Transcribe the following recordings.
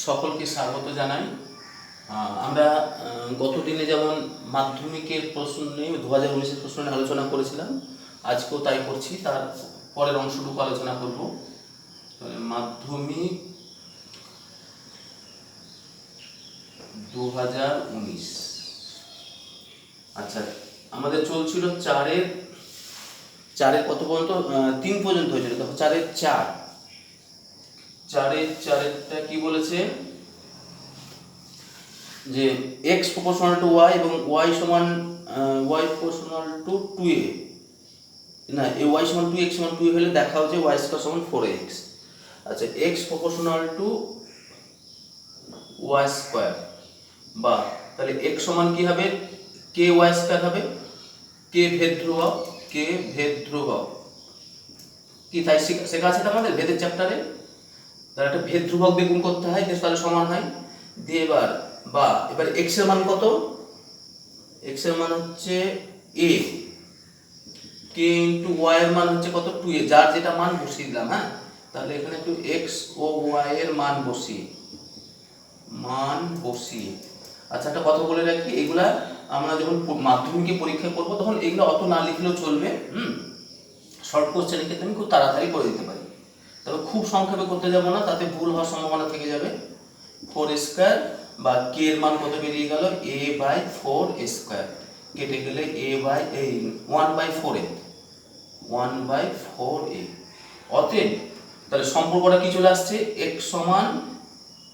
সকলকে স্বাগত জানাই। আমরা গত দিনে যেমন মাধ্যমিকের প্রশ্ন নিয়ে 2019-এর প্রশ্ন নিয়ে আলোচনা করেছিলাম, আজকেও তাই করছি। তার পরের অংশটুকু আলোচনা করব। মাধ্যমিক 2019, আচ্ছা, আমাদের চলছিল চারের কত পর্যন্ত? 3 পর্যন্ত হয়েছিল। দেখো, চারেরটা কি বলেছে যে x প্রপোর্শনাল টু y এবং y সমান y প্রপোর্শনাল টু 2a, না, এই y সমান 2x সমান 2a হলে দেখাও যে y স্কয়ার সমান 4x। আচ্ছা, x proportional to y square, বা তাহলে x সমান কি হবে? k y স্কয়ার হবে। k ভেদ ধ্রুবক, কি তাই শেখা আছে আমাদের ভেদের চ্যাপ্টারে। তাহলে একটা ভেদ ধ্রুবক দিয়ে গুণ করতে হয়, তাহলে সমান হয়। দিয়ে এবার x এর মান কত? x এর মান হচ্ছে a, k ইন্টু y এর মান হচ্ছে কত? 2a। যার যেটা মান বসিয়ে দিলাম। হ্যাঁ, তাহলে এখানে একটু x ও y এর মান বসিয়ে। আচ্ছা, একটা কথা বলে রাখি, এগুলা আমরা যখন মাধ্যমিকে পরীক্ষা করব তখন এগুলো অত না লিখলেও চলবে। শর্ট কোশ্চেনের ক্ষেত্রে আমি খুব তাড়াতাড়ি করে দিতে পারি, তবে খুব সংক্ষেপে করতে যাব না, তাতে ভুল হওয়ার সম্ভাবনা থেকে যাবে। 4 স্কয়ার বা k এর মান কত বেরিয়ে গেল? a/4 স্কয়ার, কেটে গেলে 1/4a। অতএব তাহলে সম্পর্কটা কি চলে আসছে? x সমান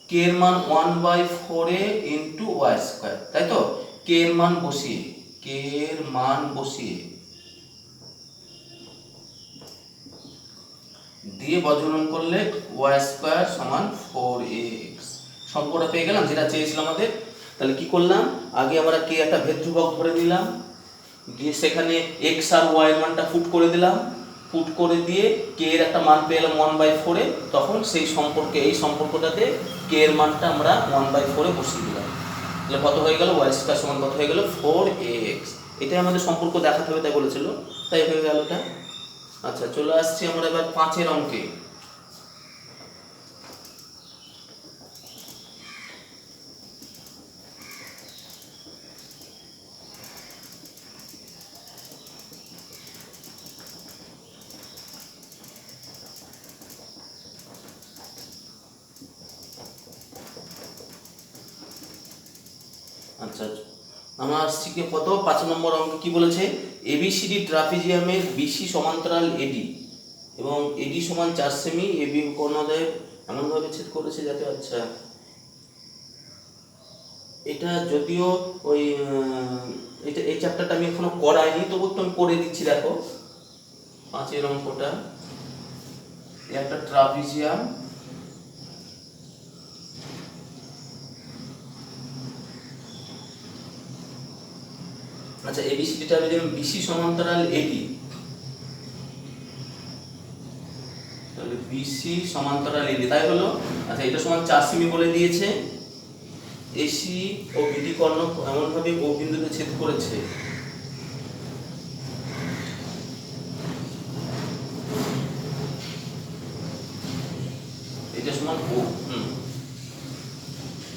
k এর মান 1/4a ইন্টু y স্কয়ার, তাই তো? k এর মান বসিয়ে দিয়ে বর্গমূল করলে y স্কয়ার সমান 4ax। সম্পর্কটা পেয়ে গেলাম, যেটা চেয়েছিলাম আমাদের। তাহলে কি করলাম? আগে আমরা k একটা ভেদ ধ্রুবক ধরে নিলাম, দিয়ে সেখানে x আর y এর মানটা পুট করে দিলাম। পুট করে দিয়ে k এর একটা মান পেয়ে গেলাম 1/4 এ। তখন সেই সম্পর্কে, এই সম্পর্কটাতে k এর মানটা আমরা 1/4 এ বসিয়ে দিলাম। তাহলে কত হয়ে গেল? y স্কয়ার সমান কত হয়ে গেল? 4ax। এটাই আমাদের সম্পর্ক দেখাতে হবে, তাই বলেছিল, তাই হয়ে গেল এটা। আচ্ছা, চলে আসছি আমরা এবার 5-এর অঙ্কে। আচ্ছা, আমরা আসছি কি কত? 5 নম্বর অঙ্ক কি বলেছে? এবিসিডি ট্রাপিজিয়ামের বিসি সমান্তরাল এডি এবং এডি সমান 4 সেমি, এবি কোণাদ্বয় এমনভাবে ছেদ করেছে যাতে, আচ্ছা, এটা যদিও ওই এই চ্যাপ্টারটা আমি এখনো করাইনি, তবু তো আমি করে দিচ্ছি। দেখো, 5-এর অঙ্কটা, একটা ট্রাপিজিয়াম, আচ্ছা, এবিসিডি ট্রাপিজিয়াম বিসি সমান্তরাল এডি, তাহলে বিসি সমান্তরাল এডি তাই হলো। আচ্ছা, এটা সমান 4 সেমি বলে দিয়েছে। এসি ও বিডি কর্ণ এমনভাবে ও বিন্দুতে ছেদ করেছে এটা সমান ও,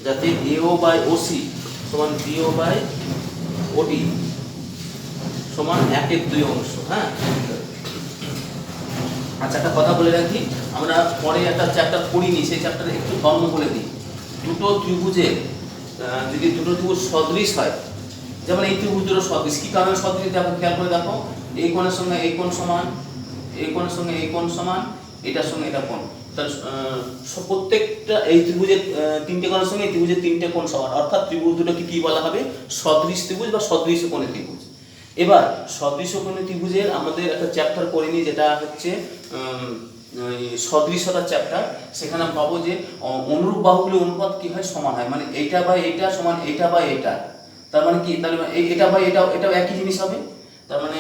যাতে এও বাই ওসি সমান বিও বাই ওডি সমান 1/2 অংশ। হ্যাঁ, আচ্ছা, একটা কথা বলে রাখি, আমরা পরে একটা চ্যাপ্টার পড়িনি, সেই চ্যাপ্টারে একটু ধর্ম বলে দিই। দুটো ত্রিভুজের যদি দুটো ত্রিভুজ সদৃশ হয়, যেমন এই ত্রিভুজ দুটো সদৃশ, কি কারণে সদৃশ? দেখো, খেয়াল করে দেখো, এই কোণের সঙ্গে এই কোণ সমান, এই কোণের সঙ্গে এই কোণ সমান, এটার সঙ্গে এটা কোণ। তাহলে প্রত্যেকটা এই ত্রিভুজের 3টে কোণের সঙ্গে এই ত্রিভুজের 3টে কোণ সমান, অর্থাৎ ত্রিভুজ দুটোকে কি বলা হবে? সদৃশ ত্রিভুজ বা সদৃশ কোণের ত্রিভুজ। এবার সদৃশ কোণের ত্রিভুজের আমাদের একটা চ্যাপ্টার করিনি, যেটা হচ্ছে সদৃশতার চ্যাপ্টার। সেখানে পাবো যে অনুরূপ বাহুগুলির অনুপাত কি হয়? সমান হয়। মানে এইটা বাই এইটা সমান এইটা বাই এইটা। তার মানে কি? তাহলে এটা বাই এটাও একই জিনিস হবে। তার মানে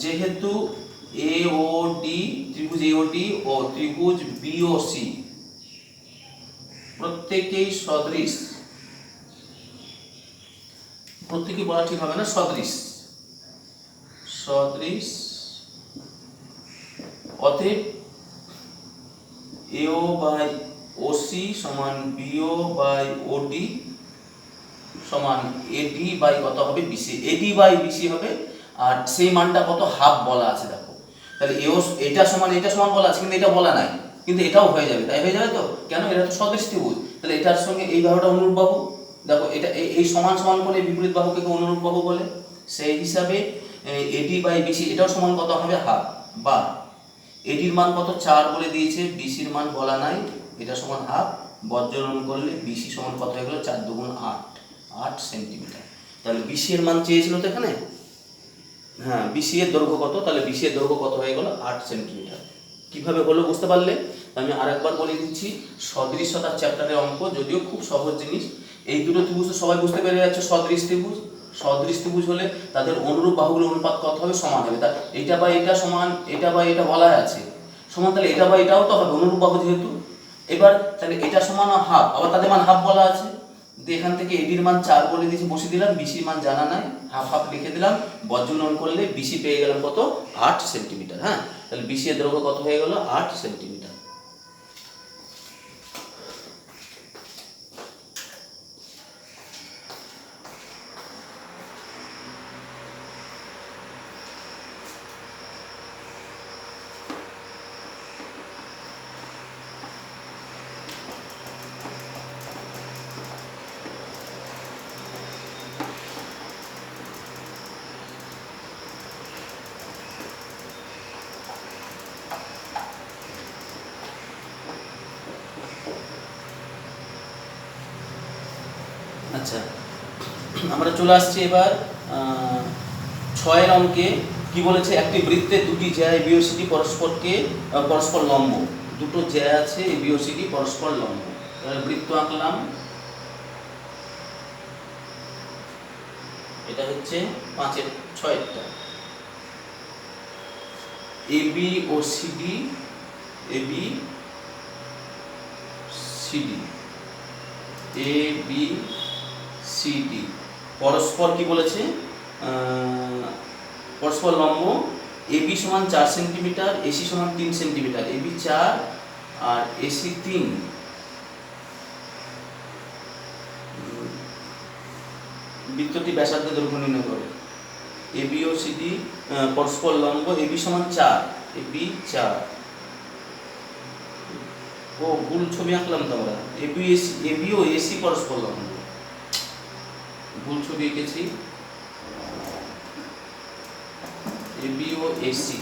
যেহেতু AOD, ত্রিভুজ AOD ও ত্রিভুজ BOC প্রত্যেকেই সদৃশ, প্রত্যেকেই বলা ঠিক হবে না, সদৃশ, অতএব এও বাই ওসি সমান বিও বাই ওডি সমান এডি বাই কত হবে বিসি, এডি বাই বিসি হবে। আর সেই মানটা কত হাফ বলা আছে দেখো, তাহলে এও এটা সমান বলা আছে, কিন্তু এটা বলা নাই, কিন্তু এটাও হয়ে যাবে, তাই হয়ে যাবে তো, কেন এটা তো সদৃশ ত্রিভুজ, তাহলে এটার সঙ্গে এই বাহুটা অনুরূপ বাহু, দেখো এটা এই সমান সমান করে বিপরীত বাহুকে অনুরূপ বাহু বলে, সেই হিসাবে এডি বাই বিসি এটাও সমান কত হবে হাফ, বা এডির মান কত 4 বলে দিয়েছে, বিসির মান বলা নাই, এটা সমান হাফ, বজ্রলন করলে বিসি সমান কত হয়ে গেল 4 দুগুণ 8 সেন্টিমিটার। তাহলে বিসি এর মান চেয়েছিল তো এখানে, হ্যাঁ বিসি এর দৈর্ঘ্য কত, তাহলে বিসি এর দৈর্ঘ্য কত হয়ে গেল 8 সেন্টিমিটার। কিভাবে হলো বুঝতে পারলে? আমি আরেকবার বলে দিচ্ছি, সদৃশ্যতার চ্যাপ্টারের অঙ্ক, যদিও খুব সহজ জিনিস, এই দুটো ত্রিভুজ সবাই বুঝতে পেরে যাচ্ছে, সদৃশ ত্রিভুজ, সদৃশ ত্রিভুজ হলে তাদের অনুরূপ বাহুগুলোর অনুপাত কত হবে, সমান হবে, তা এটা বা এটা সমান, এটা বা এটা বলা আছে সমান, তাহলে এটা বা এটাও তো হবে অনুরূপ বাহু যেহেতু। এবার তাহলে এটা সমান হাফ, আবার তাদের মান হাফ বলা আছে, এখান থেকে এডির মান 4 বলে দিয়েছি, বসিয়ে দিলাম, বিসির মান জানা নাই, হাফ হাফ লিখে দিলাম, বজ্রলন করলে বিসি পেয়ে গেলাম কত 8 সেন্টিমিটার। হ্যাঁ, তাহলে বিসি এর দৈর্ঘ্য কত হয়ে গেল 8 সেন্টিমিটার। আচ্ছা, আমরা চলে আসছি এবার 6 অঙ্কে। কি বলেছে, একটি বৃত্তে দুটি জ্যা এবিওসিডি পরস্পর লম্ব, দুটো জ্যা আছে এবিওসিডি পরস্পর লম্ব। তাহলে বৃত্ত আঁকলাম, এটা হচ্ছে 6টা, এবি ও CD, AB CD, AB CD পরস্পর কি বলেছে, পরস্পর লম্ব, এবি সমান 4 সেন্টিমিটার, এসি সমান 3 সেন্টিমিটার, এবি 4 আর এসি 3। বৃত্তটি ব্যাসার্ধ দৈর্ঘ্য নির্ণয় করো। এবি ও সিডি পরস্পর লম্ব, এবি সমান 4, এবি 4, ও ভুল ছবি আঁকলাম তো আমরা, এবি ও এসি পরস্পর লম্ব, ভুল ছবি এঁকেছি, এবি ও এসি।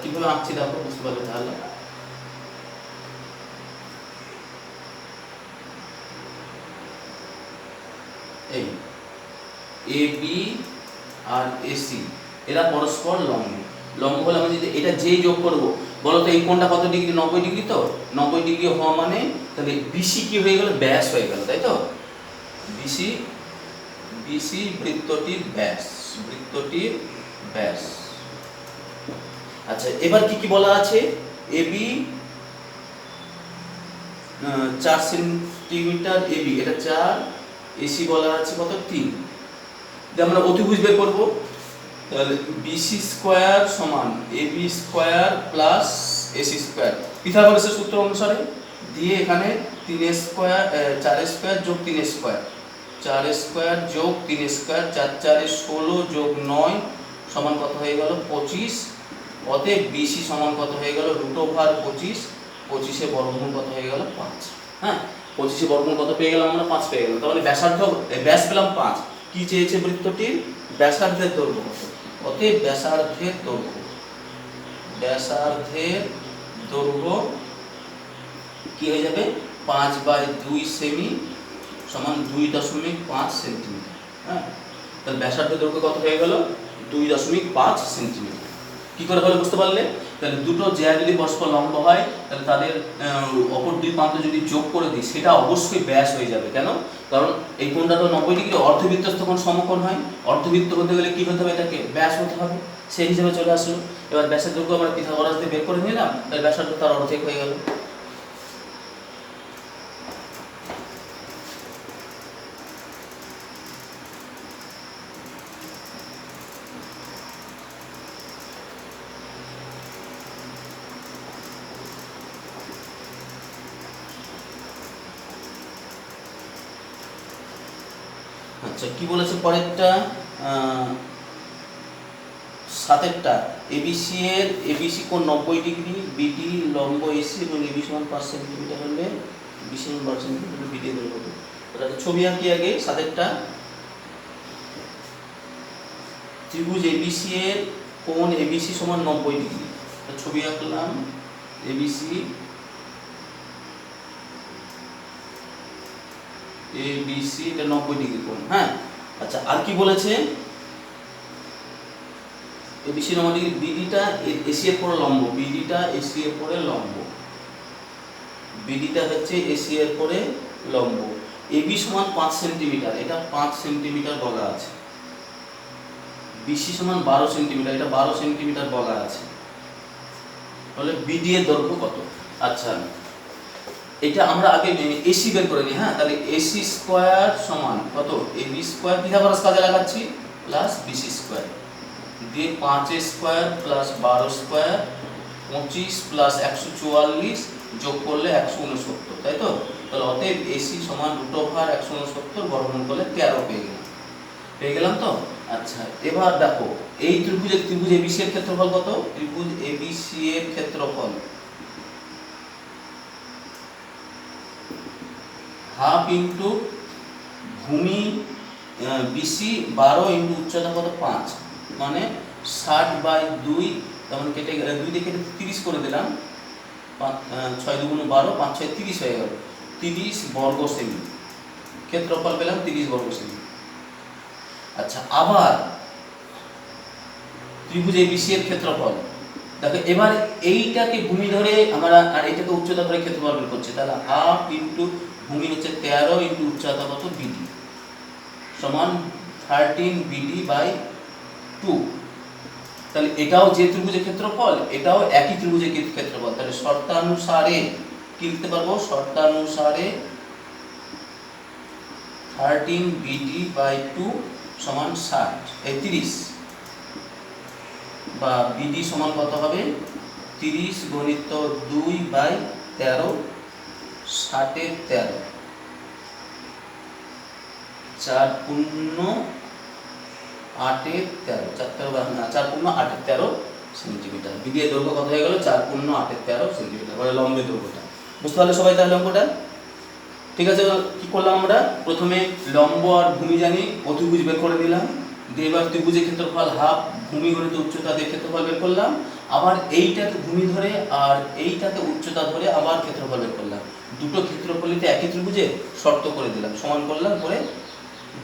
কিভাবে আঁকছি দেখো, বুঝতে পারবে তাহলে। এই এবি আর এসি এরা পরস্পর লম্ব, লম্ব হলে আমি যদি এটা যেই যোগ করবো, বলো তো এই কোণটা কত ডিগ্রি, 90 ডিগ্রি, তো 90 ডিগ্রি হওয়া মানে তাহলে বিসি কি হয়ে গেল, ব্যাস হয়ে গেল, তাই তো, বিসি, বিসি বৃত্তটির ব্যাস, বৃত্তটির ব্যাস। আচ্ছা, এবার কি কি বলা আছে, এবি 4 সেন্টিমিটার, এবি এটা 4, এসি বলা আছে কত 3, আমরা অতিভুজ বের করব, তাহলে বিসি স্কয়ার সমান AB square plus AC square পিথাগোরাসের সূত্র অনুসারে, দিয়ে এখানে 3 স্কয়ার 4 স্কয়ার যোগ 3 স্কয়ার, 4 স্কয়ার যোগ 3 স্কয়ার, 4 4 16 যোগ 9 সমান কত হয়ে গেল 25। অতএব বিসি সমান কত হয়ে গেল √25, 25 বর্গমূল কত হয়ে গেল 5। হ্যাঁ, 25 বর্গমূল কত পেয়ে গেলাম আমরা, 5 পেয়ে গেলাম। তাহলে ব্যাসার্ধ, ব্যাস পেলাম 5, কি চেয়েছে বৃত্তটির ব্যাসার্ধের দৈর্ঘ্য কত, অতএব ব্যাসার্ধের দৈর্ঘ্য, ব্যাসার্ধের দৈর্ঘ্য কি হয়ে যাবে 5/2 সেমি সমান 2.5 সেন্টিমিটার। হ্যাঁ, তাহলে ব্যাসার্ধের দৈর্ঘ্য কত হয়ে গেল 2.5 সেন্টিমিটার। কি করে হলো বুঝতে পারলে? তাহলে দুটো জ্যা যদি পরস্পর লম্ব হয়, তাহলে তাদের অপর দুই প্রান্ত যদি যোগ করে দিই, সেটা অবশ্যই ব্যাস হয়ে যাবে। কেন? কারণ এই কোণটা তো 90 ডিগ্রি, অর্ধবৃত্তস্থ কোণ সমকোণ হয়, অর্ধবৃত্ত হতে গেলে কি হতে হবে, এটাকে ব্যাস হতে হবে, সেই হিসেবে চলে আসলো। এবার ব্যাসের দৈর্ঘ্য আমরা পিথাগোরাস দিয়ে বের করে নিলাম, তাহলে ব্যাসার্ধ তার অর্ধেক হয়ে গেল। আচ্ছা কি বলেছে পরেরটা, সাতেরটা এবিসি কোণ 90 ডিগ্রি, বিডি লম্ব এসি এবং এবি সমান 5 সেন্টিমিটার হলে বিসি সমান 12 সেন্টিমিটার, বিডি এর দৈর্ঘ্য কত? তাহলে ছবি আঁকি আগে সাতেরটা। ত্রিভুজ এবিসি এর কোণ এবিসি সমান 90 ডিগ্রি, ছবি আঁকলাম এবিসি, এটা 90 ডিগ্রি কোণ। হ্যাঁ আচ্ছা আর কি বলেছে, এবিসি 90 ডিগ্রি, বিডিটা এসি এর পরে লম্ব, বিডিটা এসি এর পরে লম্ব, বিডিটা হচ্ছে এসি এর পরে লম্ব। এবি সমান 5 সেন্টিমিটার, এটা 5 সেন্টিমিটার বলা আছে। বিসি সমান 12 সেন্টিমিটার, এটা 12 সেন্টিমিটার বলা আছে। তাহলে বিডি এর দৈর্ঘ্য কত? আচ্ছা এটা আমরা আগে এসি বের করে নিই। হ্যাঁ তাহলে এসি স্কয়ার সমান কত? এবি স্কয়ার পিথাগোরাস কাজে লাগাচ্ছি প্লাস বিসি স্কয়ার দিয়ে 5 স্কয়ার প্লাস 12 স্কয়ার 25 প্লাস 144 যোগ করলে 169, তাই তো? তাহলে অতএব এসি সমান √169 বর্গমূল করলে 13 পেয়ে গেলাম তো। আচ্ছা এবার দেখো এই ত্রিভুজ এবিসি এর ক্ষেত্রফল কত? ত্রিভুজ এবিসি এর ক্ষেত্রফল হাফ ইন্টু ভূমি বিসি 12 ইন্টু উচ্চতা কত 5, মানে 60/2, তেমন কেটে গেলে 2 দিয়ে কেটে 30 করে দিলাম, 6 2 12, 5 6 30 হয়ে গেল, 30 বর্গ সেমি ক্ষেত্রফল পেলাম, 30 বর্গ সেমি। আচ্ছা আবার ত্রিভুজ এবিসি এর ক্ষেত্রফল দেখো, এবার এইটাকে ভূমি ধরে আমরা আর এইটাকে উচ্চতা ধরে ক্ষেত্রফল বের করছি, তাহলে হাফ ইন্টু ভূমি হচ্ছে 13 ইন্টু উচ্চতা কত বিডি সমান 13 বিডি/2। তাহলে এটাও যে ত্রিভুজের ক্ষেত্রফল, এটাও একই ত্রিভুজের ক্ষেত্রফল। তাহলে শর্তানুসারে কি লিখতে পারবো? শর্তানুসারে 13 বিডি/2 সমান 30, বা বিডি সমান কত হবে? 30 গুণিত 2/13, 60 এর 13, 4 পূর্ণ 8 এর 13, 4 পূর্ণ 8 এর 13 সেন্টিমিটার। বিডি এর দৈর্ঘ্য কত হয়ে গেল? 4 পূর্ণ 8 এর 13 সেন্টিমিটার, মানে লম্বের দৈর্ঘ্যটা। বুঝতে পারলে সবাই তাহলে অঙ্কটা? ঠিক আছে, কি করলাম আমরা? প্রথমে লম্ব আর ভূমি জানি, অতিভুজ বের করে দিলাম, দিয়ে এবার ত্রিভুজের ক্ষেত্রফল হাফ ভূমি গুণিত উচ্চতা দিয়ে ক্ষেত্রফল বের করলাম, আবার এইটাকে ভূমি ধরে আর এইটাকে উচ্চতা ধরে আবার ক্ষেত্রফল বের করলাম। দুটো ক্ষেত্রফলইতে একই ত্রিভুজে শর্ত করে দিলাম, সমান করলাম, করে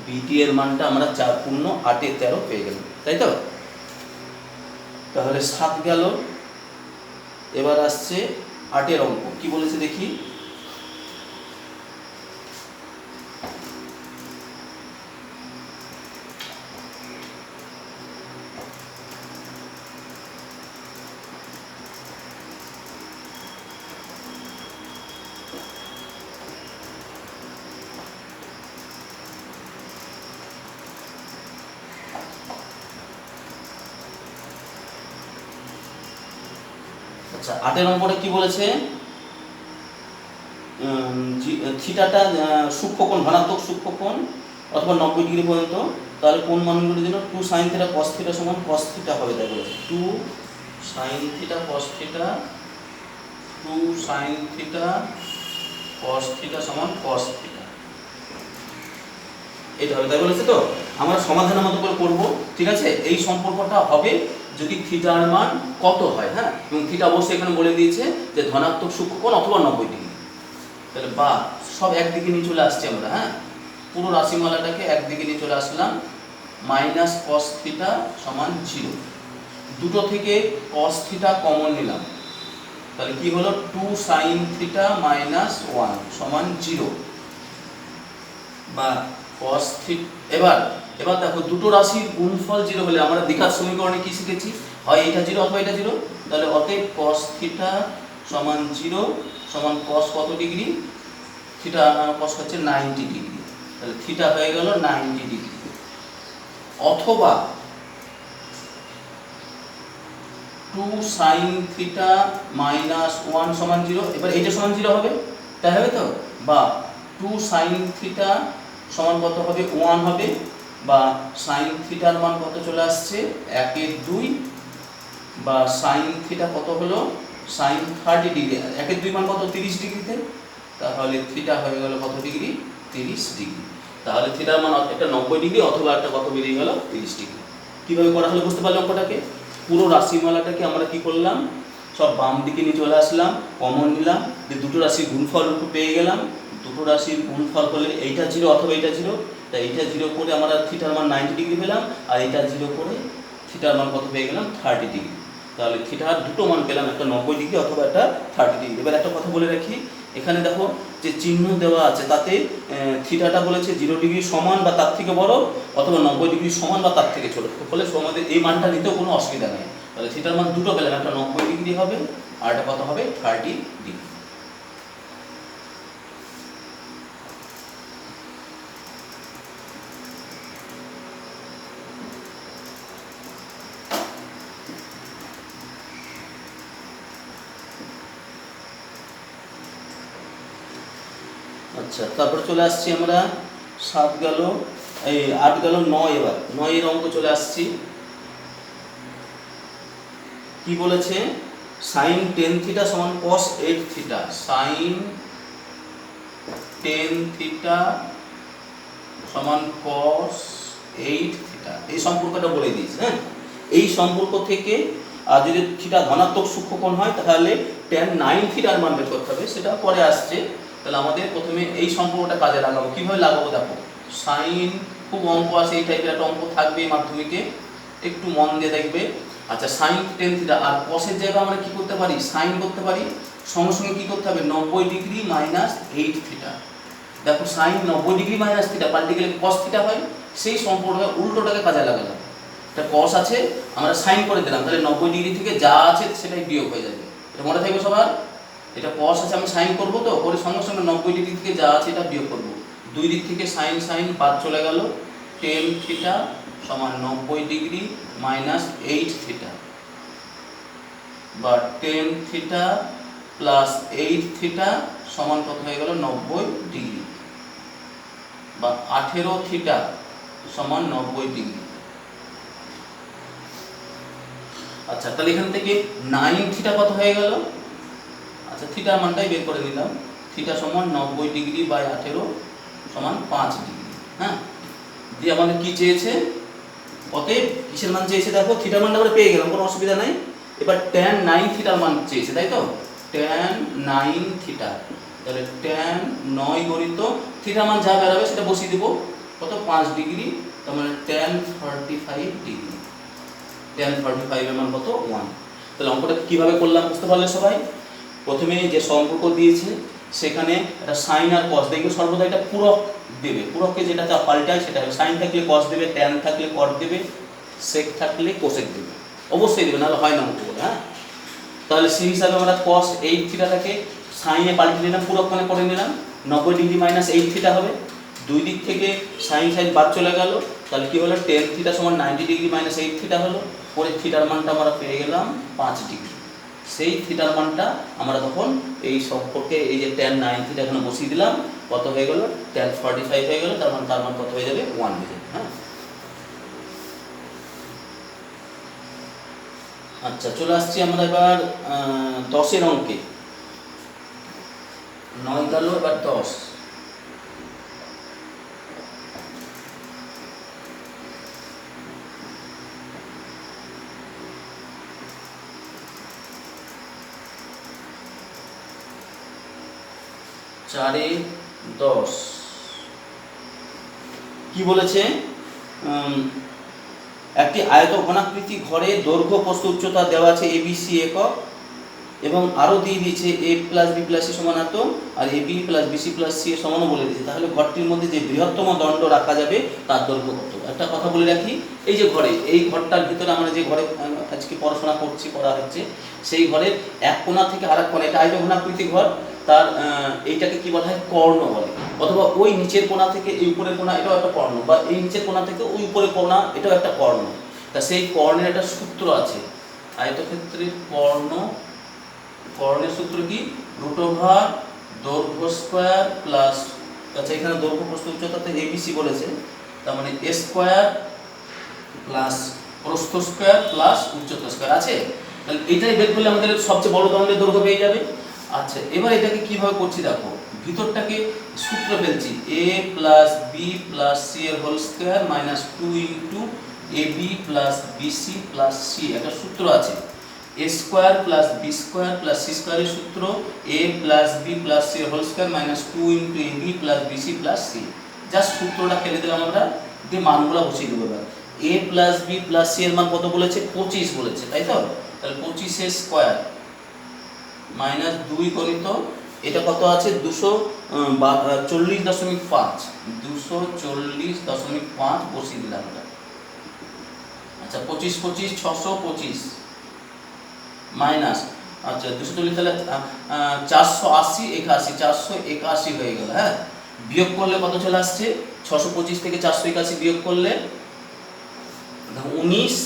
বিডি এর মানটা আমরা 4 পূর্ণ 8 এর 13 পেয়ে গেলাম, তাই তো? তাহলে 7 গেল। এবার আসছে 8 এর অঙ্ক, কি বলেছে দেখি। আচ্ছা 8 এর নম্বরে কি বলেছে? থিটাটা সূক্ষ্মকোণ, ধনাত্মক সূক্ষ্মকোণ অথবা 90 ডিগ্রি পর্যন্ত, তাহলে কোন মানগুলোর জন্য 2 sin থিটা cos থিটা সমান cos থিটা হবে, তাই বলেছে 2 sin theta cos theta, 2 sin theta cos theta সমান cos থিটা, এটা হবে, তাই বলেছে। তো আমরা সমাধানের মতো করে করব, ঠিক আছে? এই সম্পর্কটা হবে যদি থিটার মান কত হয়। হ্যাঁ, এবং থিটা অবশ্যই এখানে বলে দিয়েছে যে ধনাত্মক সূক্ষ্মকোণ অথবা 90 ডিগ্রি। তাহলে বা সব একদিকে নিয়ে চলে আসছে আমরা। হ্যাঁ, পুরো রাশিমালাটাকে একদিকে নিয়ে চলে আসলাম, মাইনাস cos থিটা সমান 0, দুটো থেকে cos থিটা কমন নিলাম, তাহলে কি হলো 2 sin থিটা মাইনাস 1 সমান 0, বা cos থিটা। এবার দেখো দুটো রাশির গুণফল 0 হলে আমরা দ্বিঘাত সমীকরণে কি শিখেছি? হয় এটা 0 অথবা এটা 0। তাহলে অতএব cos থিটা সমান 0 সমান cos কত ডিগ্রি? থিটা cos হচ্ছে 90 ডিগ্রি, তাহলে থিটা হয়ে গেল 90 ডিগ্রি। অথবা 2 sin থিটা মাইনাস 1 সমান 0, এবার এটা সমান 0 হবে, তাই হবে তো? বা 2 sin থিটা সমান কত হবে 1 হবে, বা সাইন থিটার মান কত চলে আসছে 1/2, বা সাইন থিটা কত হলো সাইন 30 ডিগ্রি, 1/2 মান কত 30 ডিগ্রিতে, তাহলে থিটা হয়ে গেল কত ডিগ্রি 30 ডিগ্রি। তাহলে থিটার মান একটা 90 ডিগ্রি অথবা একটা কত বেরিয়ে গেল 30 ডিগ্রি। কিভাবে করা হলো বুঝতে পারলে অঙ্কটাকে? পুরো রাশিমালাটাকে আমরা কি করলাম, সব বাম দিকে নিয়ে চলে আসলাম, কমন নিলাম, যে দুটো রাশির গুণফল পেয়ে গেলাম। দুটো রাশির গুণফল হলে এইটা 0 অথবা এইটা 0, তাই এইটা 0 করে আমরা থিটার মান 90 ডিগ্রি পেলাম, আর এইটা 0 করে থিটার মান কত পেয়ে গেলাম 30 ডিগ্রি। তাহলে থিটার দুটো মান পেলাম, একটা 90 ডিগ্রি অথবা একটা 30 ডিগ্রি। এবার একটা কথা বলে রাখি, এখানে দেখো যে চিহ্ন দেওয়া আছে তাতে থিটাটা বলেছে 0 ডিগ্রি সমান বা তার থেকে বড়, অথবা 90 ডিগ্রি সমান বা তার থেকে ছোট, ফলে আমাদের এই মানটা নিতেও কোনো অসুবিধা নেই। তাহলে থিটার মান দুটো পেলাম, একটা 90 ডিগ্রি হবে আর একটা কত হবে 30 ডিগ্রি। আচ্ছা, তারপরে চলে আসছি আমরা 7 গেল, এই 8 গেল, 9। এবার 9 এর অঙ্ক চলে আসছি। কি বলেছে, সাইন 10 থিটা সমান cos 8 থিটা, সাইন 10 থিটা সমান cos 8 থিটা, এই সম্পর্কটা বলে দিয়েছে। হ্যাঁ, এই সম্পর্ক থেকে আর যদি থিটা ধনাত্মক সূক্ষ্মকোণ হয় তাহলে tan 9 থিটার মান বের করতে হবে, সেটা পরে আসছে। তাহলে আমাদের প্রথমে এই সম্পর্কটা কাজে লাগাবো। কিভাবে লাগাবো দেখো, সাইন, খুব অঙ্ক আছে এই টাইপের একটা অঙ্ক থাকবে মাধ্যমিকে, একটু মন দিয়ে দেখবে। আচ্ছা, সাইন 10 থিটা আর কসের জায়গায় আমরা কি করতে পারি, সাইন করতে পারি, সঙ্গে সঙ্গে কি করতে হবে 90 ডিগ্রি মাইনাস 8 থিটা। দেখো সাইন 90 ডিগ্রি মাইনাস থিটা পাল্টে গেলে কস থিটা হয়, সেই সম্পর্কে উল্টোটাকে কাজে লাগালাম। একটা কস আছে আমরা সাইন করে দিলাম, তাহলে 90 ডিগ্রি থেকে যা আছে সেটাই বিয়োগ হয়ে যাবে। এটা মনে থাকবে সবার, এটা কস আছে আমি সাইন করবো, তো ওর সঙ্গে সঙ্গে 90 ডিগ্রি থেকে যা আছে এটা বিয়োগ করবো। দুই দিক থেকে সাইন সাইন বাদ চলে গেল, 10 থিটা সমান 90 ডিগ্রি মাইনাস 8 থিটা, বা 10 থিটা প্লাস 8 থিটা সমান কত হয়ে গেল 90 ডিগ্রি, বা 18 থিটা সমান 90 ডিগ্রি। আচ্ছা, তাহলে এখান থেকে 9 থিটা কত হয়ে গেল, আচ্ছা থিটার মানটাই বের করে নিলাম, থিটা সমান 90 ডিগ্রি বাই 18 সমান 5 ডিগ্রি। হ্যাঁ, দিয়ে আমাদের কি চেয়েছে, অতএব কিসের মান চেয়েছে দেখো, থিটার মানটা আমরা পেয়ে গেলাম, কোনো অসুবিধা নাই। এবার tan 9 থিটার মান চেয়েছে, তাই তো, tan 9 থিটা, তাহলে tan 9 গণিত থিটার মান যা বেরোবে সেটা বসিয়ে দেবো, কত 5 ডিগ্রি, তার মানে tan 45 ডিগ্রি, tan 45 এর মান কত 1। তাহলে অঙ্কটা কিভাবে করলাম বুঝতে পারলে সবাই? প্রথমে যে সম্পর্ক দিয়েছে সেখানে একটা সাইন আর কস, দেখবে সর্বদা এটা পূরক দেবে, পূরককে যেটা পাল্টায় সেটা হবে, সাইন থাকলে কস দেবে, ট্যান থাকলে কট দেবে, সেক থাকলে কোসেক দেবে, অবশ্যই দেবে, নাহলে হয় না অঙ্কগুলো। হ্যাঁ, তাহলে সেই হিসাবে আমরা cos 8 থিটাটাকে সাইনে পাল্টে নিলাম, পূরক মানে করে নিলাম, 90 ডিগ্রি মাইনাস 8 থিটা হবে, দুই দিক থেকে সাইন সাইন বাদ চলে গেল, তাহলে কি হলো 10 থিটা সমান 90 ডিগ্রি মাইনাস 8 থিটা হলো, পরে থিটার মানটা আমরা পেয়ে গেলাম 5 ডিগ্রি। সেই থিটার মানটা আমরা তখন এই সম্পর্কে এই যে tan 9 থিটা এখানে বসিয়ে দিলাম, কত হয়ে গেল tan 45 হয়ে গেল, তার মান কত হয়ে যাবে 1 হয়ে যাবে। হ্যাঁ, আচ্ছা চলে আসছি আমরা এবার 10 অঙ্কে, 9 গেল, এবার 10। চারে 10 কি বলেছে, একটি আয়তঘনাকৃতি ঘরে দৈর্ঘ্য প্রস্থ উচ্চতা দেওয়া আছে ABC একক, এবং আরও দিয়ে দিয়েছে A plus B plus C সমান এত, আর AB plus BC plus C এর সমানও বলে দিয়েছে। তাহলে ঘরটির মধ্যে যে বৃহত্তম দণ্ড রাখা যাবে তার দৈর্ঘ্য কত। একটা কথা বলে রাখি, এই যে ঘরে, এই ঘরটার ভিতরে আমরা যে ঘরে আজকে পড়াশোনা করা হচ্ছে, সেই ঘরের এক কোণা থেকে আরেক কোণা, এটা আয়তঘনাকৃতি ঘর, তার এইটাকে কি বলা হয় কর্ণ বলে, অথবা ওই নিচের কোণা থেকে এই উপরের কোণা এটাও একটা কর্ণ, বা এই নিচের কোণা থেকে ওই উপরের কোণা এটাও একটা কর্ণ। তা সেই কর্ণের একটা সূত্র আছে, আয়তক্ষেত্রের কর্ণের সূত্র কি, √, দৈর্ঘ্য স্কয়ার প্লাস আচ্ছা এখানে দৈর্ঘ্য প্রস্থ উচ্চতাতে এবিসি বলেছে, তার মানে এ স্কোয়ার প্লাস প্রস্থ স্কোয়ার প্লাস উচ্চতা স্কোয়ার আছে, তাহলে এটাই বের করলে আমাদের সবচেয়ে বড় দণ্ডের দৈর্ঘ্য পেয়ে যাবে। আচ্ছা এবার এটাকে কিভাবে করছি দেখো, ভিতরটাকে সূত্র ফেলছি, A plus B plus C এর whole square minus 2 into A B plus BC plus C, একটা সূত্র আছে A square plus B square plus C স্কোয়ারের সূত্র A plus B plus C এর whole square minus 2 into A B plus BC plus C. Just সূত্রটা ফেলে দিলাম আমরা, দিয়ে মানগুলো বসিয়ে দেবো। এবার A plus B plus C এর মান কত বলেছে, 25 বলেছে, তাই তো? তাহলে 25 এর স্কোয়ার মাইনাস 2 গণিত এটা কত আছে 240.5, 240.5 বসিয়ে দিলাম আমরা। আচ্ছা 25 25 625 মাইনাস, আচ্ছা 240 তাহলে 480 81 481 হয়ে গেল। হ্যাঁ, বিয়োগ করলে কত চলে আসছে, 625 থেকে 481 বিয়োগ করলে 19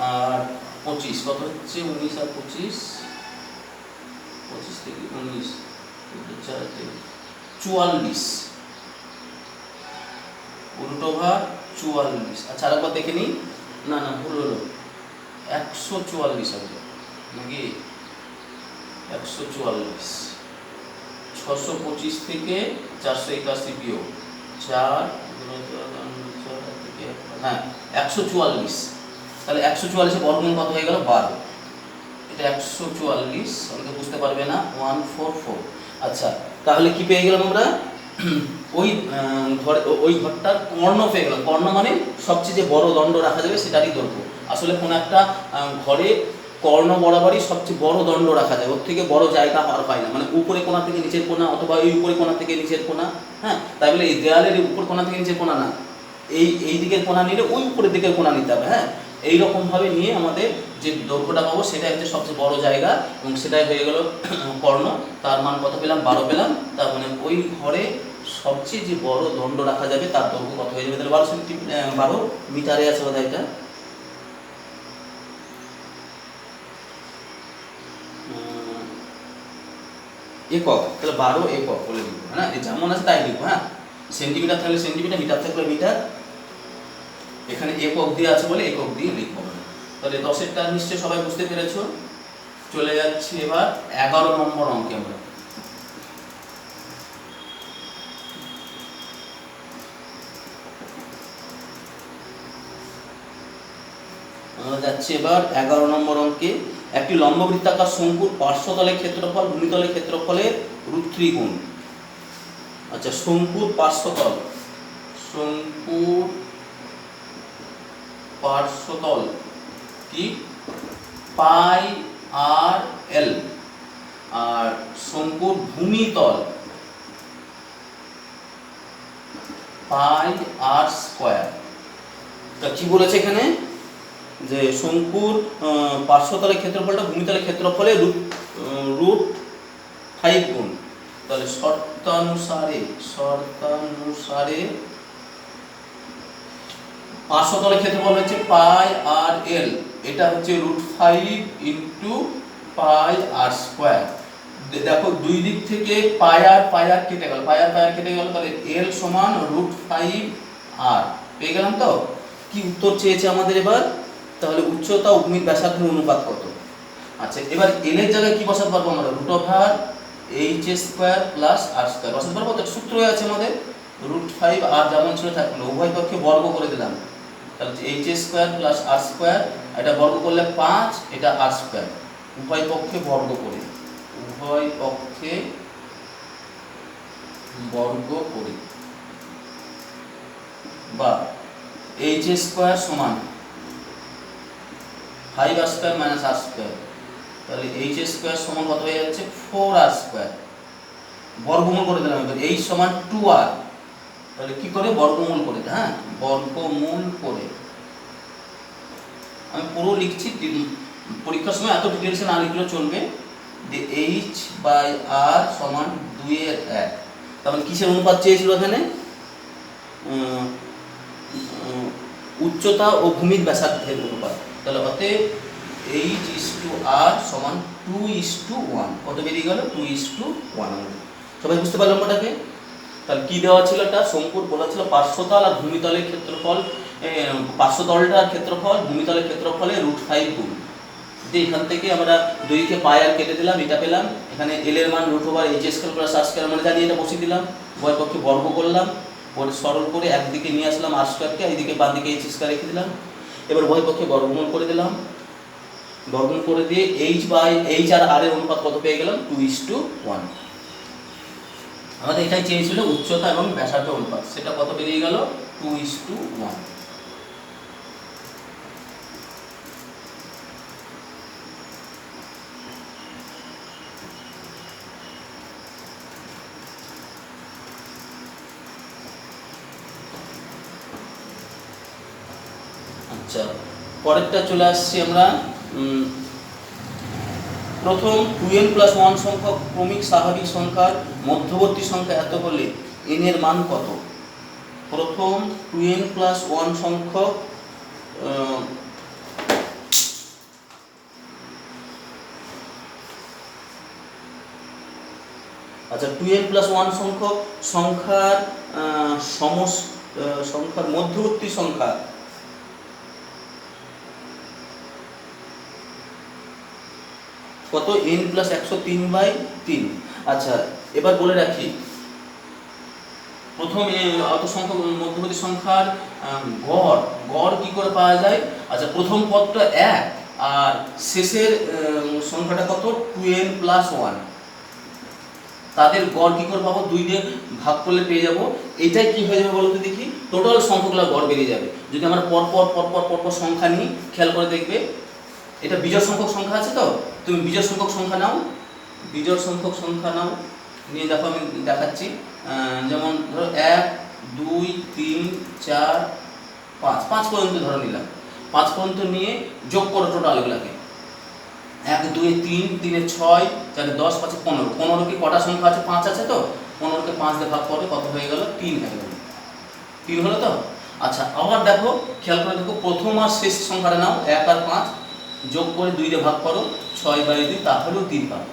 আর 25 কত হচ্ছে, 19 আর 25 থেকে 19 44 √44। আচ্ছা আরেকবার দেখে নিই, না ভুল হলো, 144 হবে নাকি, 144, 625 থেকে 481 বিয়োগ 4, হ্যাঁ 144, তাহলে 144 বর্গমূল কত হয়ে গেল 12, এটা 144 অনেকে বুঝতে পারবে না, 144। আচ্ছা তাহলে কি পেয়ে গেলাম আমরা, ওই ঘরটার কর্ণ পেয়ে গেলাম। কর্ণ মানে সবচেয়ে যে বড় দণ্ড রাখা যাবে সেটারই দৈর্ঘ্য। আসলে কোনো একটা ঘরে কর্ণ বরাবরই সবচেয়ে বড় দণ্ড রাখা যায়, ওর থেকে বড় জায়গা আর পায় না, মানে উপরে কোণা থেকে নিচের কোণা অথবা এই উপরে কোণা থেকে নিচের কোণা। হ্যাঁ, তাই বলে এই দেয়ালের উপর কোণা থেকে নিচের কোণা না, এই দিকের কোণা নিলে ওই উপরের দিকের কোণা নিতে হবে। হ্যাঁ, এইরকমভাবে নিয়ে আমাদের যে দৈর্ঘ্যটা পাবো সেটাই হচ্ছে সবচেয়ে বড় জায়গা, এবং সেটাই হয়ে গেল কর্ণ। তার মান কত পেলাম, 12 পেলাম। তার মানে ওই ঘরে সবচেয়ে যে বড় দণ্ড রাখা যাবে তার দৈর্ঘ্য কত হয়ে যাবে, তাহলে 12 মিটারে আছে বোধ হয় এটা। একক, তাহলে 12 একক বলে লিখবো, হ্যাঁ যেমন আছে তাই লিখবো। হ্যাঁ, সেন্টিমিটার থাকলে সেন্টিমিটার, মিটার থাকলে মিটার, এখানে একক দিয়ে আছে বলে একক দিয়ে লিখবো। তাহলে 10এরটা নিশ্চয়ই সবাই বুঝতে পেরেছো। চলে যাচ্ছি এবার 11 নম্বর অঙ্কে। আমরা যাচ্ছি এবার 11 নম্বর অঙ্কে। একটি লম্ববৃত্তাকার শঙ্কুর পার্শ্বতলের ক্ষেত্রফল ভূমিতলের ক্ষেত্রফলের √3 গুণ। আচ্ছা শঙ্কুর পার্শ্বতল কি পাই আর এল, আর শঙ্কুর ভূমিতল পাই আর স্কয়ার। তা কি বলেছে এখানে, যে শঙ্কুর পার্শ্বতলের ক্ষেত্রফলটা ভূমিতলের ক্ষেত্রফলের √5 গুণ। তাহলে শর্তানুসারে পার্শ্বতলের ক্ষেত্রফল হচ্ছে পাই আর এল, এটা হচ্ছে √5 ইন্টু পাই আর স্কয়ার। দেখো দুই দিক থেকে পাই আর কেটে গেল, তাহলে এল সমান √5 আর পেয়ে গেলাম। তো কি উত্তর চেয়েছে আমাদের এবার, তাহলে উচ্চতা ও ভূমির ব্যাসার্ধের অনুপাত কত। আচ্ছা এবার এল এর জায়গায় কি বসাতে পারবো আমরা, √h² প্লাস আর স্কয়ার বসাতে পারবো। তো সূত্রই আছে আমাদের, √5 আর যেমন ছিল থাকলো, উভয় পক্ষে বর্গ করে দিলাম, তাহলে h² প্লাস আর স্কয়ার, এটা বর্গ করলে 5, এটা আর স্কয়ার, উভয় পক্ষে বর্গ করে বা h² সমান 5r² মাইনাস r², তাহলে h² সমান কত হয়ে যাচ্ছে 4r², বর্গমূল করে দিলাম। এবার h সমান 2r, তাহলে কি করে বর্গমূল করে, হ্যাঁ বর্গমূল করে। আমি পুরো লিখছি, পরীক্ষার সময় এত ডিটেইলসে না লিখলেও চলবে। যে h/r সমান 2/1, তাহলে কিসের অনুপাত চেয়েছিল এখানে, উচ্চতা ও ভূমির ব্যাসার্ধের অনুপাত। তাহলে অতএব h/r সমান 2:1, কত বেরিয়ে গেল 2:1। সবাই বুঝতে পারলাম ওটাকে। তাহলে কি দেওয়া ছিল, এটা শঙ্কুর বলা ছিল পার্শ্বতল আর ভূমিতলের ক্ষেত্রফল, পার্শ্বতলটার ক্ষেত্রফল ভূমিতলের ক্ষেত্রফলে √5 গুণ। যে এখান থেকে আমরা দুইকে পাই আর কেটে দিলাম, এটা পেলাম। এখানে এল এর মান √h² প্লাস r² মানে জানি, এটা বসিয়ে দিলাম, উভয় পক্ষে বর্গ করলাম, পরে সরল করে একদিকে নিয়ে আসলাম r²কে, এইদিকে বাম দিকে h² রেখে দিলাম। এবার উভয় পক্ষে বর্গমূল করে দিলাম, বর্গমূল করে দিয়ে h আর r এর অনুপাত কত পেয়ে গেলাম, 2:1। আমাদের এটাই চেয়েছিল উচ্চতা এবং ব্যাসার্ধ অনুপাত, সেটা কত বেরিয়ে গেল, 2:1। আচ্ছা, পরেরটা চলে আসছি আমরা। প্রথম 2n+1 সংখ্যক ক্রমিক স্বাভাবিক সংখ্যার মধ্যবর্তী সংখ্যা এত হলে n এর মান কত? প্রথম 2n+1 সংখ্যক আচ্ছা 2n+1 সংখ্যক সংখ্যার সংখ্যার মধ্যবর্তী সংখ্যা কত, n+103/3। আচ্ছা, এবার বলে রাখি, প্রথম অত সংখ্যক মধ্যবর্তী সংখ্যার গড় কি করে পাওয়া যায়? আচ্ছা, প্রথম পদটা 1 আর শেষের সংখ্যাটা কত, 2n+1, তাদের গড় কি করে পাবো, 2 দিয়ে ভাগ করলে পেয়ে যাবো। এটাই কি হয়ে যাবে বলো তো দেখি, টোটাল সংখ্যাগুলো গড় বেরিয়ে যাবে। যদি আমরা পরপর সংখ্যা নিই, খেয়াল করে দেখবে, এটা বিজোড় সংখ্যক সংখ্যা আছে, তো তুমি বিজোড় সংখ্যক সংখ্যা নাও, বিজোড় সংখ্যক সংখ্যা নাও, নিয়ে দেখো, আমি দেখাচ্ছি। যেমন ধরো 1 2 3 4 5 পর্যন্ত ধরো নিলাম, 5 পর্যন্ত নিয়ে যোগ করো টোটালগুলোকে, 1 2 3 3 6 4 10 5 15, 15 কি কটা সংখ্যা আছে, 5 আছে, তো 15কে 5 দিয়ে ভাগ করবে, কত হয়ে গেল, 3 হয়ে গেল। 3 হলো তো। আচ্ছা, আবার দেখো, খেয়াল করে দেখো, প্রথম আর শেষ সংখ্যাটা নাও, 1 আর 5 যোগ করে 2 দিয়ে ভাগ করো, 6/2, তাহলেও 3 পাবে,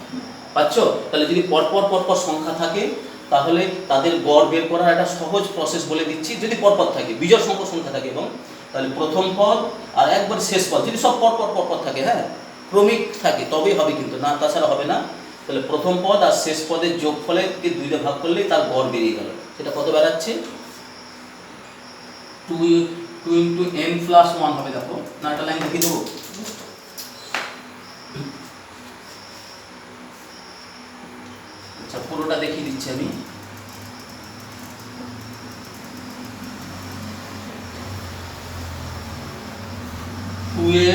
পাচ্ছ? তাহলে যদি পরপর সংখ্যা থাকে, তাহলে তাদের গড় বের করার একটা সহজ প্রসেস বলে দিচ্ছি। যদি পরপর থাকে, বিজোড় সংখ্যক সংখ্যা থাকে, এবং তাহলে প্রথম পদ আর একবার শেষ পদ যদি সব পরপর থাকে, হ্যাঁ, ক্রমিক থাকে, তবেই হবে, কিন্তু না তাছাড়া হবে না। তাহলে প্রথম পদ আর শেষ পদের যোগফলে 2 দিয়ে ভাগ করলেই তার গড় বেরিয়ে গেল। সেটা কত বেরাচ্ছে, 2 × n+1 হবে। দেখো না, একটা লাইন দেখিয়ে দেবো। আচ্ছা, পুরোটা দেখিয়ে দিচ্ছি আমি।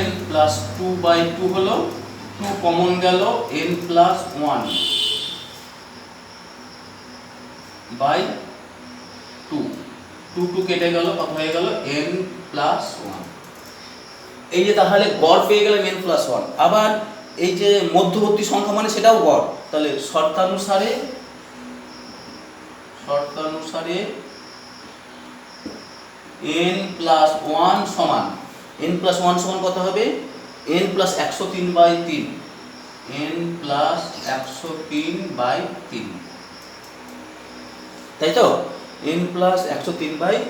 n+2/2 হলো, 2 কমন গেল, n+1/2, 2 কেটে গেল, কত হয়ে গেল, n+1। এই যে তাহলে গড় পেয়ে গেলাম n+1। আবার এই যে মধ্যবর্তী সংখ্যা মানে সেটাও গড়, তাহলে শর্তানুসারে n+1 সমান, n+1 সমান কত হবে, n+103/3, n+103/3, তাই তো, n+103/3।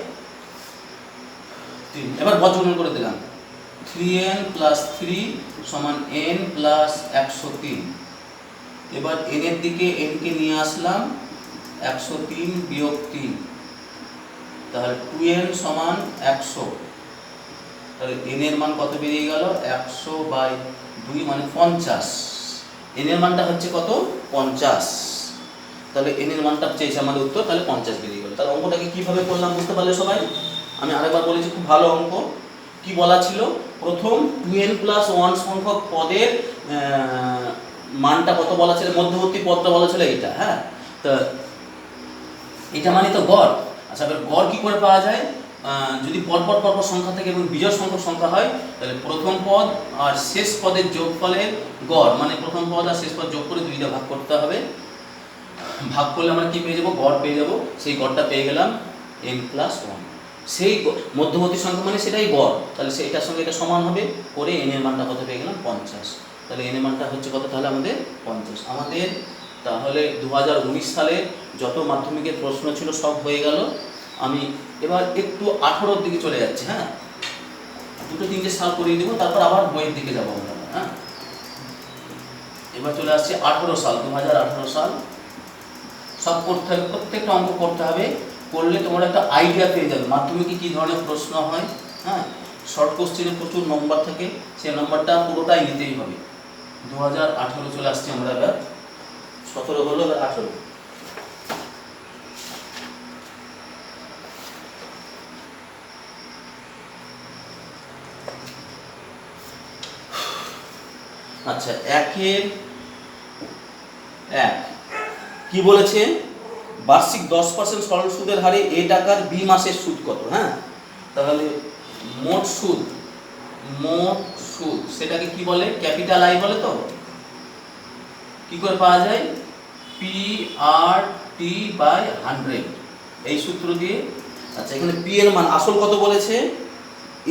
এবার বর্গমূল করে দিলাম, 3n+3 সমান n+103। এবার n এর দিকে n কে নিয়ে আসলাম, 103 বিয়োগ 3, তাহলে 2n সমান 100। তাহলে n এর মান কত বেরিয়ে গেল, 100/2 মানে 50। n এর মানটা হচ্ছে কত, 50। তাহলে n এর মানটা চেয়েছে আমাদের উত্তর, তাহলে 50 বেরিয়ে গেল। তাহলে অঙ্কটাকে কিভাবে করলাম বুঝতে পারলে সবাই? আমি আরেকবার বলেছি, খুব ভালো অঙ্ক। কি বলা ছিল, প্রথম 2n+1 সংখ্যক পদের মানটা কত বলা ছিল, মধ্যবর্তী পদটা বলা ছিল এইটা, হ্যাঁ, তো এটা মানে তো গড়। আচ্ছা, এবার গড় কি করে পাওয়া যায়, যদি পরপর সংখ্যা থাকে এবং বিজোড় সংখ্যক সংখ্যা হয়, তাহলে প্রথম পদ আর শেষ পদের যোগফলের গড়, মানে প্রথম পদ আর শেষ পদ যোগ করে 2 দিয়ে ভাগ করতে হবে। ভাগ করলে আমরা কি পেয়ে যাবো, গড় পেয়ে যাবো। সেই গড়টা পেয়ে গেলাম n+1। সেই মধ্যবর্তী সংখ্যা মানে সেটাই গড়, তাহলে এটার সঙ্গে এটা সমান হবে, করে n এর মানটা কত পেয়ে গেলাম, 50। তাহলে n এর মানটা হচ্ছে কত, তাহলে আমাদের 50। আমাদের তাহলে 2019 সালের যত মাধ্যমিকের প্রশ্ন ছিল সব হয়ে গেল। আমি এবার একটু 18-র দিকে চলে যাচ্ছি। হ্যাঁ, দুটো তিনটে সাল করিয়ে দেবো, তারপর আবার বইয়ের দিকে যাবো আমরা। হ্যাঁ, এবার চলে আসছে 18 সাল, 2018 সাল। সব করতে হবে, প্রত্যেকটা অঙ্ক করতে হবে। করলে তোমার একটা আইডিয়া পেয়ে যাবে মাধ্যমিকে কী ধরনের প্রশ্ন হয়। হ্যাঁ, শর্ট কোশ্চেনে প্রচুর নম্বর থাকে, সেই নম্বরটা পুরোটাই নিতেই হবে। 2018 চলে আসছি আমরা, এবার 17 হলো, এবার 18। আচ্ছা, 1-এর 1 কি বলেছে? বার্ষিক 10% সরল সুদের হারে এ টাকার বি মাসের সুদ কত? হ্যাঁ, তাহলে মোট সুদ, মোট সুদ সেটাকে কি বলে? ক্যাপিটাল আই বলে। তো কি করে পাওয়া যায়? পি আর টি বাই 100, এই সূত্র দিয়ে। আচ্ছা, এখানে পি এর মান আসল কত বলেছে?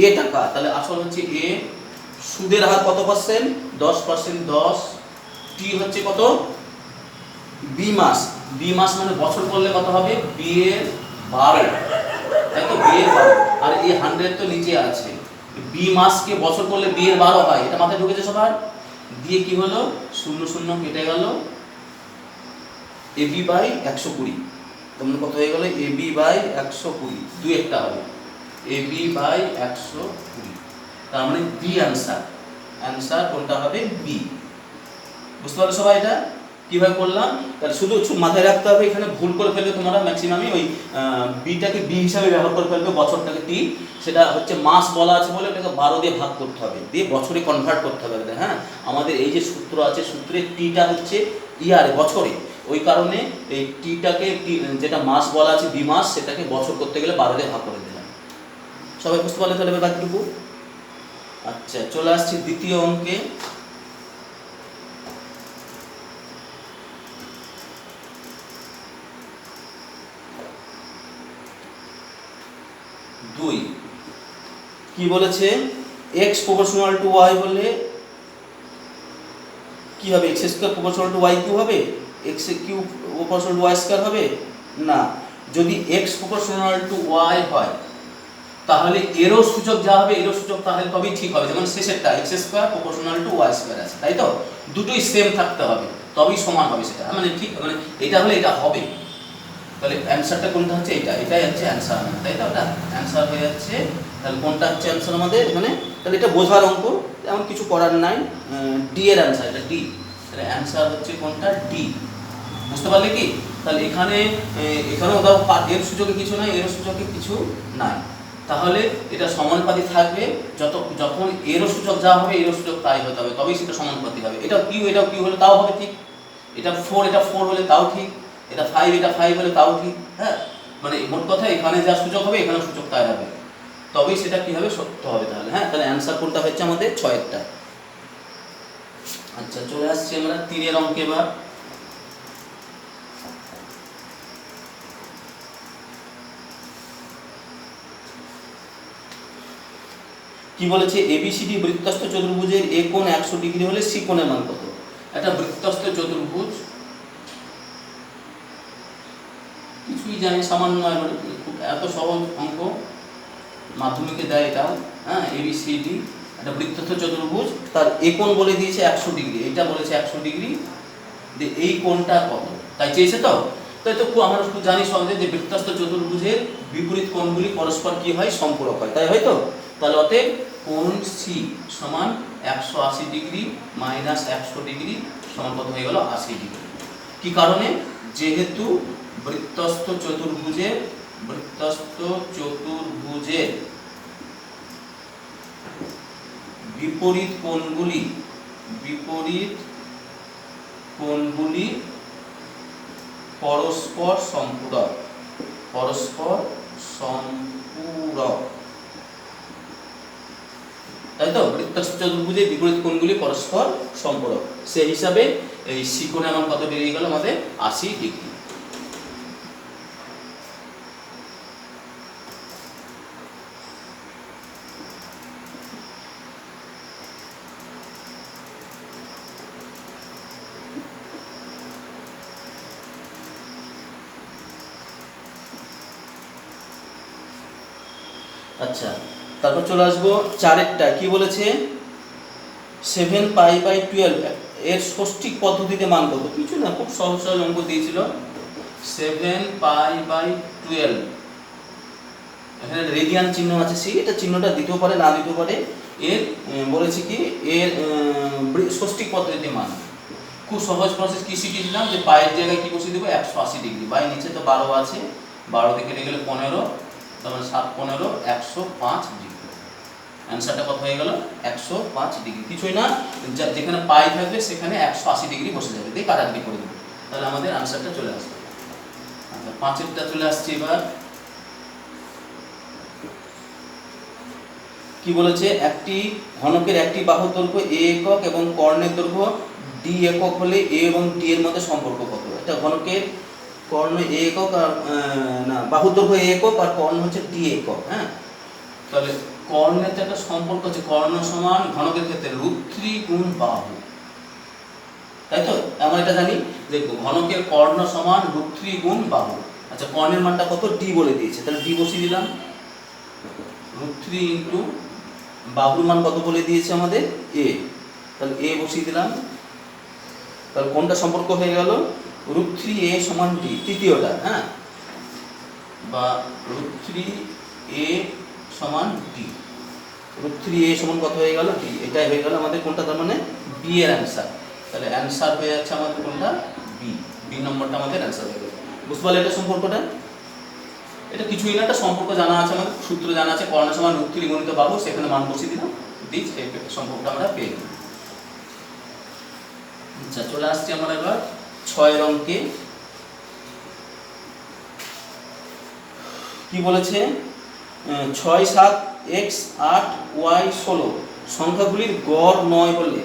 এ টাকা, তাহলে আসল হচ্ছে এ। সুদের হার কত পার্সেন্ট? 10%। 10 টি হচ্ছে কত? বি মাস। বি মাস মানে বছর করলে কত হবে? বি এর 12, তাই তো? বি এর 12, আর এই 100 তো নিচে আছে। বি মাসকে বছর করলে বি এর 12 হয়, এটা মাথায় ঢুকেছে সবার? দিয়ে কি হলো? 0 0 কেটে গেল, এবি বাই 120। তেমন কত হয়ে গেল? এবি বাই 120, 2 একটা হবে, এবি বাই 120। তার মানে বি অ্যান্সার। অ্যান্সার কোনটা হবে? বি। বুঝতে পারলো সবাই এটা কিভাবে করলাম? তাহলে শুধু মাথায় রাখতে হবে, এখানে ভুল করে ফেলবে তোমরা ম্যাক্সিমামই, ওই বিটাকে বি হিসাবে ব্যবহার করে ফেলবে, বছরটাকে টি। সেটা হচ্ছে মাস বলা আছে বলে এটাকে 12 দিয়ে ভাগ করতে হবে, দিয়ে বছরে কনভার্ট করতে হবে। হ্যাঁ, আমাদের এই যে সূত্র আছে, সূত্রে টিটা হচ্ছে ইয়ারে, বছরে। ওই কারণে এই টিটাকে, যেটা মাস বলা আছে বি মাস, সেটাকে বছর করতে গেলে 12 দিয়ে ভাগ করে দিলাম। সবাই বুঝতে পারলে তাহলে বাকিটুকু? আচ্ছা, চলে আসছি দ্বিতীয় অঙ্কে। কি বলেছে? x প্রপোর্শনাল টু y বললে কি হবে? x square proportional to y cube হবে? x cube proportional to y square হবে না। যদি x প্রপোর্শনাল টু y হয়, তাহলে এরও সূচক যা হবে, এরও সূচক তাহলে তবেই ঠিক হবে। যেমন শেষেরটা x square proportional to y square আছে, তাই তো? দুটোই সেম থাকতে হবে, তবেই সমান হবে সেটা। মানে ঠিক, মানে এটা হলে এটা হবে। তাহলে অ্যানসারটা কোনটা হচ্ছে? এটা, এটাই হচ্ছে অ্যানসার, তাই তো? এটা অ্যানসার হয়ে যাচ্ছে। তাহলে কোনটা হচ্ছে অ্যানসার আমাদের এখানে? তাহলে এটা বোঝার অঙ্ক, এমন কিছু করার নাই। ডি এর অ্যানসার, এটা ডি। তাহলে অ্যানসার হচ্ছে কোনটা? ডি। বুঝতে পারলে কি? তাহলে এখানেও ধরো এর সূচকে কিছু নাই, এর সূচকে কিছু নাই, তাহলে এটা সমানুপাতি থাকবে। যখন এরও সূচক যা হবে, এরও সূচক তাই হতে হবে, তবেই সেটা সমানুপাতি হবে। এটাও কিউ, এটাও কিউ হলে তাও হবে ঠিক। এটা 4, এটা 4 হলে তাও ঠিক। এটা 5, এটা 5 হলে তাও ঠিক। হ্যাঁ, মানে মোট কথা এখানে যা সূচক হবে, এখানেও সূচক তাই হবে, তবেই সেটা কি হবে? সত্য হবে। তাহলে হ্যাঁ, তাহলে অ্যানসার কোনটা হচ্ছে আমাদের? 6-এরটা। আচ্ছা, চলে আসছি আমরা 3-এর অঙ্কে। এবার কি বলেছে? এবিসিডি বৃত্তস্থ চতুর্ভুজের এ কোণ 100 ডিগ্রি হলে সি কোণের মান কত? একটা বৃত্তস্থ চতুর্ভুজ, কিছুই জানি সামান্য, মানে খুব এত সহজ অঙ্ক মাধ্যমিকে দেয় এটাও। হ্যাঁ, এবিসিডি একটা বৃত্তস্থ চতুর্ভুজ, তার এ কোণ বলে দিয়েছে 100 ডিগ্রি, এটা বলেছে 100 ডিগ্রি, যে এই কোণটা কত তাই চেয়েছে। তো তাই তো আমরা খুব জানি সহজে যে বৃত্তস্থ চতুর্ভুজের বিপরীত কোণগুলি পরস্পর কি হয়? সম্পূরক হয়, তাই হয়তো? তাহলে অতএব কোণ সি সমান 180 ডিগ্রি মাইনাস 100 ডিগ্রি সমান কত হয়ে গেল? 80 ডিগ্রি। কি কারণে? যেহেতু বৃত্তস্থ চতুর্ভুজের বিপরীত কোণগুলি পরস্পর সম্পূরক, তাই তো? বৃত্তস্থ চতুর্ভুজের বিপরীত কোণগুলি পরস্পর সম্পূরক, সেই হিসাবে এই সি কোণে আমার কত বেরিয়ে গেল? আমাদের 80 ডিগ্রি। আচ্ছা, তারপর চলে আসবো চারেরটা। কি বলেছে? 7π/12 এর ষষ্ঠিক পদ্ধতিতে মান কত? কিছু না, খুব সহজ সহজ অঙ্ক দিয়েছিল। 7π/12, এখানে রেডিয়ান চিহ্ন আছে, এটা চিহ্নটা দিতেও পারে না দিতেও পারে। এর বলেছে কি এর ষষ্ঠিক পদ্ধতিতে মান। খুব সহজ প্রসেস। কি শিখেছিলাম যে পায়ের জায়গায় কি বসিয়ে দেবো? 180 ডিগ্রি। বাই নিচে তো 12 আছে, 12 থেকে কেটে গেলে 15, তার মানে 7 15 105 ডিগ্রি। অ্যান্সারটা কত হয়ে গেল? 105 ডিগ্রি। কিছুই না, যেখানে পাই থাকবে সেখানে 180 ডিগ্রি বসে যাবে, দিয়ে কাটাকাটি করে দেবো, তাহলে আমাদের অ্যান্সারটা চলে আসবে। আচ্ছা, পাঁচেরটা চলে আসছে এবার। কি বলেছে? একটি ঘনকের একটি বাহুর দৈর্ঘ্য a একক এবং কর্ণের দৈর্ঘ্য d একক হলে a এবং d এর মধ্যে সম্পর্ক কত? এটা ঘনকের কর্ণ a একক আর বাহুর দৈর্ঘ্য a একক আর কর্ণ হচ্ছে d একক। হ্যাঁ, তাহলে কর্ণের একটা সম্পর্ক আছে, কর্ণ সমান ঘনকের ক্ষেত্রে √3 গুণ বাহু, তাই তো? আমরা এটা জানি যে ঘনকের কর্ণ সমান √3 গুণ বাহু। আচ্ছা, কর্ণের মানটা কত? d বলে দিয়েছে, তাহলে d বসিয়ে দিলাম। √3 ইন্টু বাহুর মান কত বলে দিয়েছে আমাদের? a, তাহলে a বসিয়ে দিলাম। তাহলে কোনটা সম্পর্ক হয়ে গেল? √3a সমান d, তৃতীয়টা। হ্যাঁ, বা √3a সমান d। √3a সমান কত হয়ে গেল? d। এটাই হয়ে গেল আমাদের কোনটা, তার মানে b এর অ্যান্সার। তাহলে অ্যান্সার হয়ে যাচ্ছে আমাদের কোনটা? b নম্বরটা আমাদের অ্যান্সার হয়ে গেল। বুঝতে পারলে এটা সম্পর্কটা? এটা কিছুই না, একটা সম্পর্ক জানা আছে আমাদের, সূত্র জানা আছে, কর্ণ সমান √3 গুণিত বাহু, সেখানে মান বসিয়ে দিলাম, দিই, এই সম্পর্কটা আমরা পেয়ে গেলাম। আচ্ছা, চলে আসছি আমরা এবার 6 অঙ্কে। কি বলেছে? 6 7 x 8 y 16 সংখ্যাগুলির গড় 9 হলে,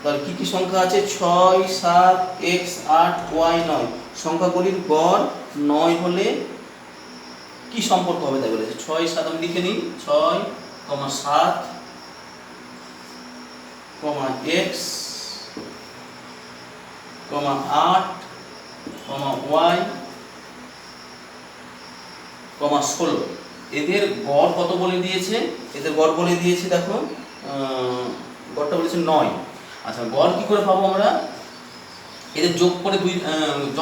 তাহলে কি কি সংখ্যা আছে? 6 7 x 8 y 9 সংখ্যাগুলির গড় 9 হলে কি সম্পর্ক হবে তাই বলেছে। 6 7 আমি লিখে নিই, 6, 7, x, 8, y, 16 এদের গড় কত বলে দিয়েছে? এদের গড় বলে দিয়েছে, দেখো গড়টা বলেছে 9। আচ্ছা, গড় কি করে পাবো আমরা? এদের যোগ করে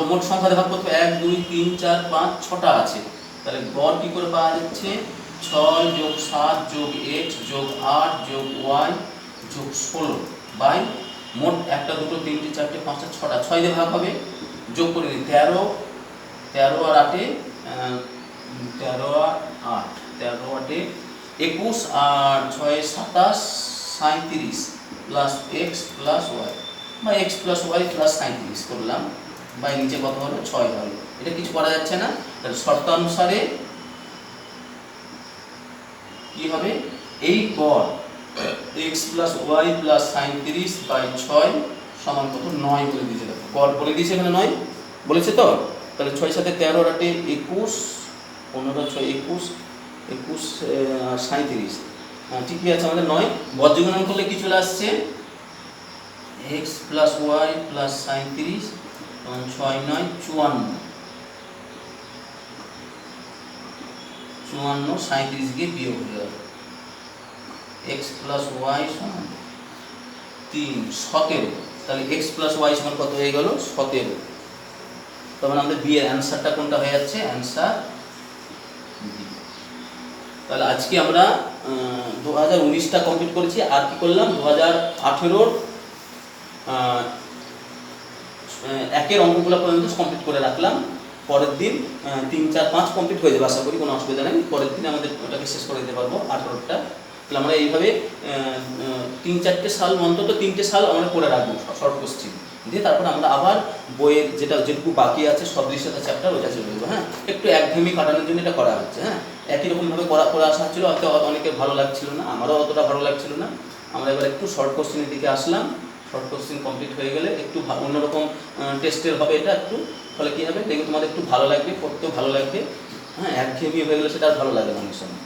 মোট সংখ্যা দেখা করতে 1 2 3 4 5 6টা আছে, তাহলে গড় কি করে পাওয়া যাচ্ছে? 6 যোগ 7 যোগ x যোগ 8 যোগ y যোগ 16 বাই মোট 1 2 3 4 5 6টা, 6 দিয়ে ভাগ হবে, যোগ করে নিই 13 13 আর 8 13 আর 8 13 8 21 আর 6 27 37 প্লাস x প্লাস y বা x প্লাস y প্লাস 37 করলাম, বাই নিচে কত হলো? 6 হলো। এটা কিছু করা যাচ্ছে না, তাহলে শর্তানুসারে কি হবে? এই গড় x plus y plus 37 by 6 সমান কত? 9 বলে দিয়েছে। দেখো গড় বলে দিয়েছে, এখানে 9 বলেছে তো, তাহলে 6 7 13 আর 8 21 15 6 21 21 37, ঠিকই আছে আমাদের 9। বজ্রগুণন করলে কি চলে আসছে? x প্লাস y প্লাস 37 এবং 6 9 54 37 গিয়ে বিয়োগ হয়ে গেল, x প্লাস y সমান 3 17, তাহলে x প্লাস y সমান কত হয়ে গেল? 17। তখন আমাদের বি এর অ্যান্সারটা কোনটা হয়ে যাচ্ছে? Answer B. তাহলে আজকে আমরা 2019টা কমপ্লিট করেছি। আর কি করলাম? 2018-র একের অঙ্কগুলো পর্যন্ত কমপ্লিট করে রাখলাম। পরের দিন 3 4 5 কমপ্লিট হয়ে যাবে, আশা করি কোনো অসুবিধা নেই। পরের দিন আমাদের ওটাকে শেষ করে দিতে পারবো 18টা। তাহলে আমরা এইভাবে 3-4টে সাল, অন্তত 3টে সাল আমরা করে রাখবো শর্ট কোশ্চিন দিয়ে, তারপরে আমরা আবার বইয়ের যেটুকু বাকি আছে সদৃশ্যতা চ্যাপ্টার ওটা চলে যাবো। হ্যাঁ, একটু একঘেয়েমি কাটানোর জন্য এটা করা হচ্ছে। হ্যাঁ, একই রকমভাবে করে আসা হচ্ছিলো, হয়তো অনেকের ভালো লাগছিল না, আমারও অতটা ভালো লাগছিল না। আমরা এবার একটু শর্ট কোশ্চিনের দিকে আসলাম। শর্ট কোশ্চিন কমপ্লিট হয়ে গেলে একটু অন্যরকম টেস্টের হবে এটা একটু, ফলে কী হবে? দেখবে তোমাদের একটু ভালো লাগবে, পড়তেও ভালো লাগবে। হ্যাঁ, একঘেয়েমি হয়ে গেলে সেটা আর ভালো লাগে না অনেক সময়।